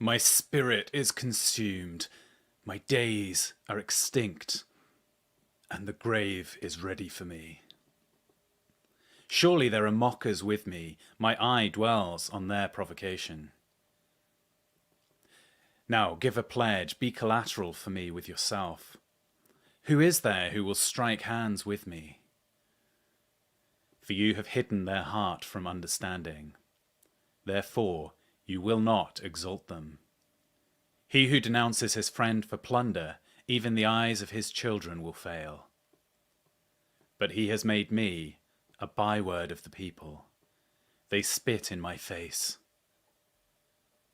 My spirit is consumed, my days are extinct, and the grave is ready for me. Surely there are mockers with me, my eye dwells on their provocation. Now give a pledge, be collateral for me with yourself. Who is there who will strike hands with me? For you have hidden their heart from understanding. Therefore you will not exalt them. He who denounces his friend for plunder, even the eyes of his children will fail. But he has made me a byword of the people. They spit in my face.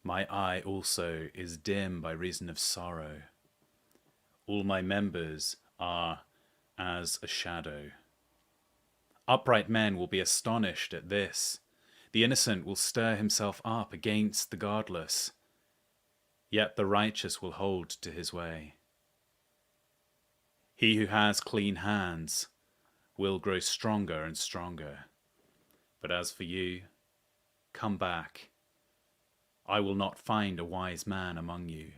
My eye also is dim by reason of sorrow. All my members are as a shadow. Upright men will be astonished at this. The innocent will stir himself up against the godless. Yet the righteous will hold to his way. He who has clean hands will grow stronger and stronger. But as for you, come back. I will not find a wise man among you.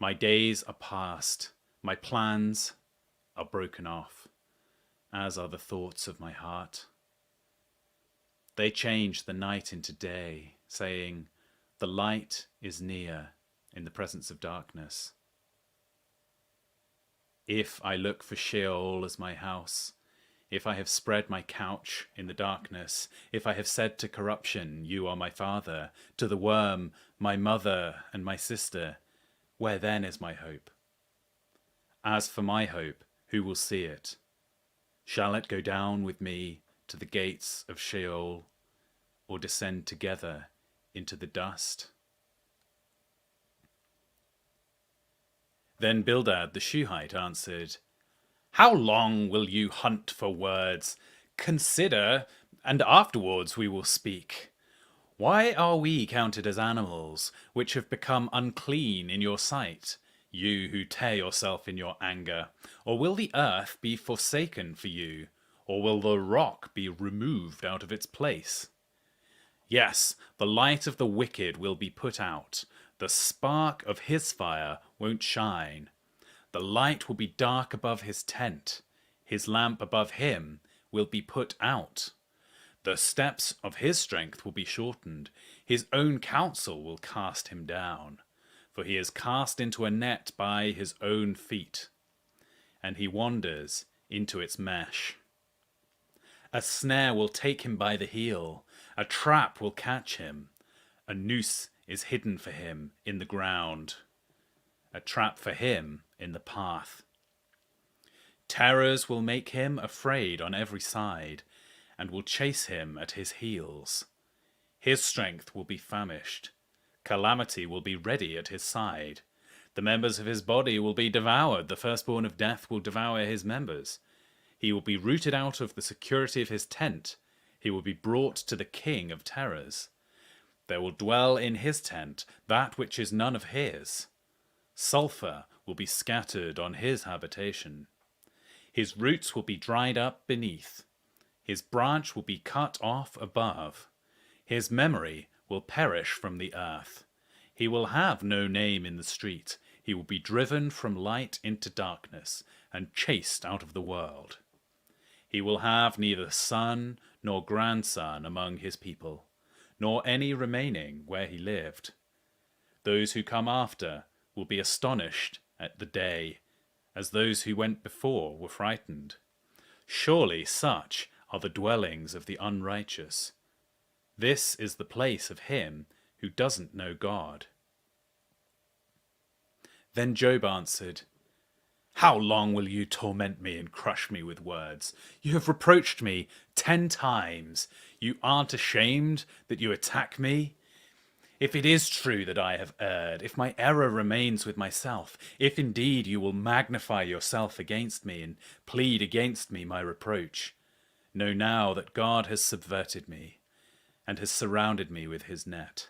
My days are past, my plans are broken off, as are the thoughts of my heart. They change the night into day, saying, the light is near in the presence of darkness. If I look for Sheol as my house, if I have spread my couch in the darkness, if I have said to corruption, you are my father, to the worm, my mother and my sister, where then is my hope? As for my hope, who will see it? Shall it go down with me to the gates of Sheol, or descend together into the dust? Then Bildad the Shuhite answered, How long will you hunt for words? Consider, and afterwards we will speak. Why are we counted as animals, which have become unclean in your sight, you who tear yourself in your anger? Or will the earth be forsaken for you? Or will the rock be removed out of its place? Yes, the light of the wicked will be put out. The spark of his fire won't shine. The light will be dark above his tent. His lamp above him will be put out. The steps of his strength will be shortened. His own counsel will cast him down. For he is cast into a net by his own feet, and he wanders into its mesh. A snare will take him by the heel. A trap will catch him. A noose is hidden for him in the ground. A trap for him in the path. Terrors will make him afraid on every side, and will chase him at his heels. His strength will be famished. Calamity will be ready at his side. The members of his body will be devoured. The firstborn of death will devour his members. He will be rooted out of the security of his tent. He will be brought to the king of terrors. There will dwell in his tent that which is none of his. Sulphur will be scattered on his habitation. His roots will be dried up beneath. His branch will be cut off above. His memory will perish from the earth. He will have no name in the street. He will be driven from light into darkness and chased out of the world. He will have neither son nor grandson among his people, nor any remaining where he lived. Those who come after will be astonished at the day, as those who went before were frightened. Surely such are the dwellings of the unrighteous. This is the place of him who doesn't know God. Then Job answered, How long will you torment me and crush me with words? You have reproached me 10 times. You aren't ashamed that you attack me? If it is true that I have erred, if my error remains with myself, if indeed you will magnify yourself against me and plead against me my reproach, know now that God has subverted me and has surrounded me with his net.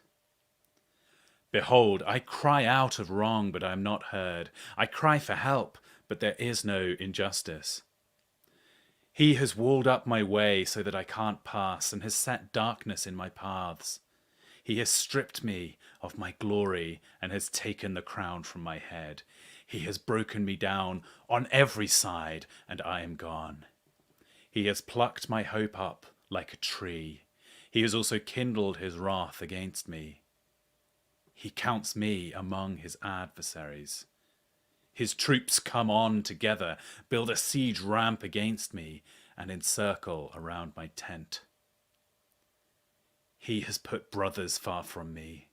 Behold, I cry out of wrong, but I am not heard. I cry for help, but there is no injustice. He has walled up my way so that I can't pass, and has set darkness in my paths. He has stripped me of my glory and has taken the crown from my head. He has broken me down on every side, and I am gone. He has plucked my hope up like a tree. He has also kindled his wrath against me. He counts me among his adversaries. His troops come on together, build a siege ramp against me, and encircle around my tent. He has put brothers far from me.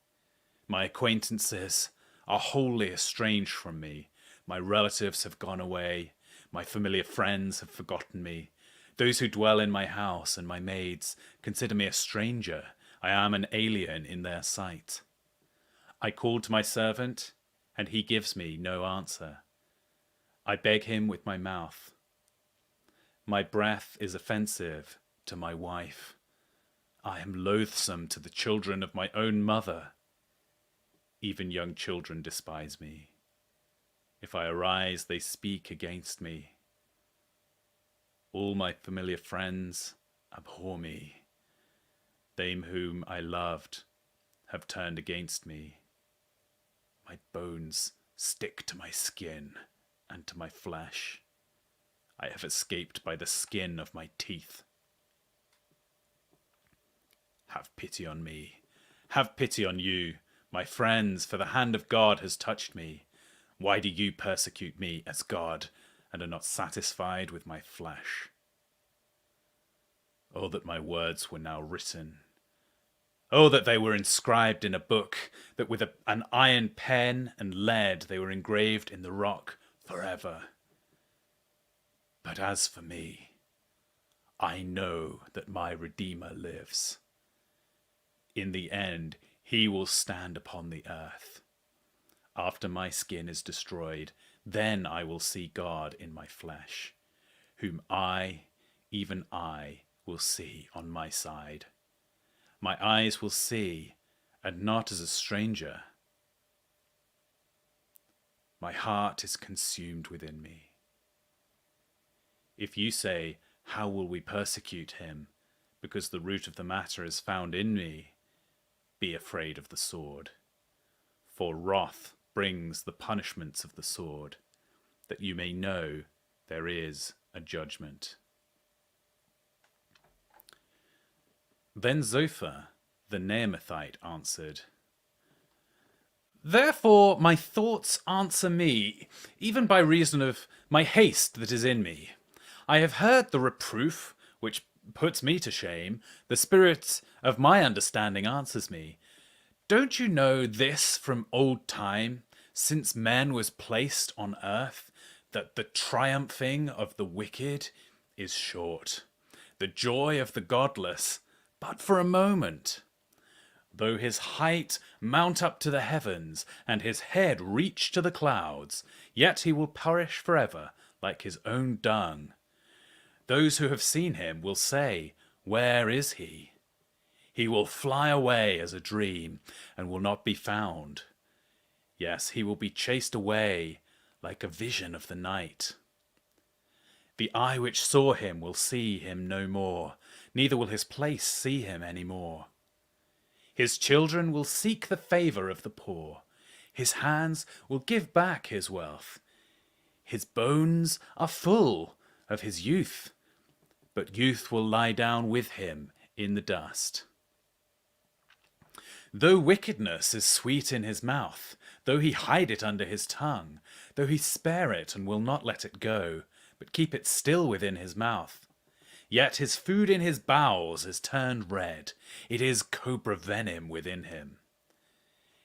My acquaintances are wholly estranged from me. My relatives have gone away. My familiar friends have forgotten me. Those who dwell in my house and my maids consider me a stranger. I am an alien in their sight. I call to my servant, and he gives me no answer. I beg him with my mouth. My breath is offensive to my wife. I am loathsome to the children of my own mother. Even young children despise me. If I arise, they speak against me. All my familiar friends abhor me. They whom I loved have turned against me. My bones stick to my skin and to my flesh. I have escaped by the skin of my teeth. Have pity on me. Have pity on you, my friends, for the hand of God has touched me. Why do you persecute me as God and are not satisfied with my flesh? Oh, that my words were now written. Oh, that they were inscribed in a book, that with an iron pen and lead they were engraved in the rock forever. But as for me, I know that my Redeemer lives. In the end, he will stand upon the earth. After my skin is destroyed, then I will see God in my flesh, whom I, even I, will see on my side. My eyes will see, and not as a stranger. My heart is consumed within me. If you say, how will we persecute him? Because the root of the matter is found in me. Be afraid of the sword. For wrath brings the punishments of the sword, that you may know there is a judgment. Then Zophar, the Naamathite, answered, Therefore my thoughts answer me, even by reason of my haste that is in me. I have heard the reproof, which puts me to shame. The spirit of my understanding answers me. Don't you know this from old time, since man was placed on earth, that the triumphing of the wicked is short, the joy of the godless but for a moment? Though his height mount up to the heavens, and his head reach to the clouds, yet he will perish forever like his own dung. Those who have seen him will say, Where is he? He will fly away as a dream, and will not be found. Yes, he will be chased away like a vision of the night. The eye which saw him will see him no more, neither will his place see him any more. His children will seek the favor of the poor. His hands will give back his wealth. His bones are full of his youth, but youth will lie down with him in the dust. Though wickedness is sweet in his mouth, though he hide it under his tongue, though he spare it and will not let it go, but keep it still within his mouth, yet his food in his bowels is turned red. It is cobra venom within him.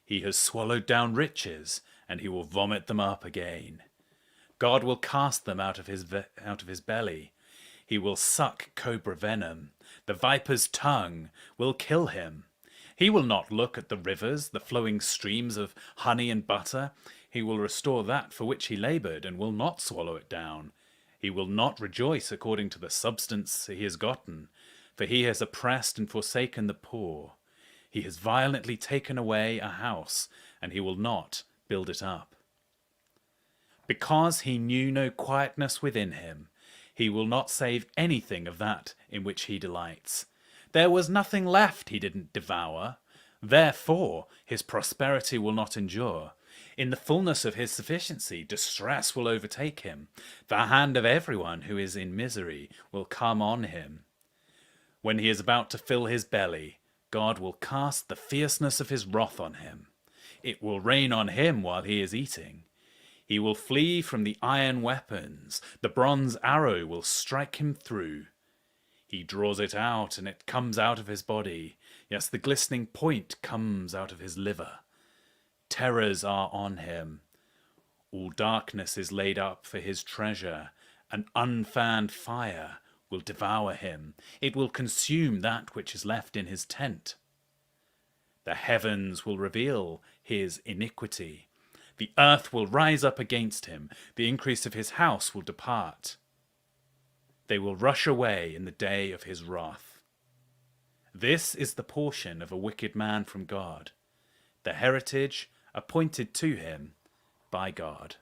He has swallowed down riches, and he will vomit them up again. God will cast them out of his belly. He will suck cobra venom. The viper's tongue will kill him. He will not look at the rivers, the flowing streams of honey and butter. He will restore that for which he labored, and will not swallow it down. He will not rejoice according to the substance he has gotten, for he has oppressed and forsaken the poor. He has violently taken away a house, and he will not build it up. Because he knew no quietness within him, he will not save anything of that in which he delights. There was nothing left he didn't devour. Therefore his prosperity will not endure. In the fullness of his sufficiency, distress will overtake him. The hand of everyone who is in misery will come on him. When he is about to fill his belly, God will cast the fierceness of his wrath on him. It will rain on him while he is eating. He will flee from the iron weapons. The bronze arrow will strike him through. He draws it out, and it comes out of his body. Yes, the glistening point comes out of his liver. Terrors are on him. All darkness is laid up for his treasure. An unfanned fire will devour him. It will consume that which is left in his tent. The heavens will reveal his iniquity. The earth will rise up against him. The increase of his house will depart. They will rush away in the day of his wrath. This is the portion of a wicked man from God, the heritage appointed to him by God.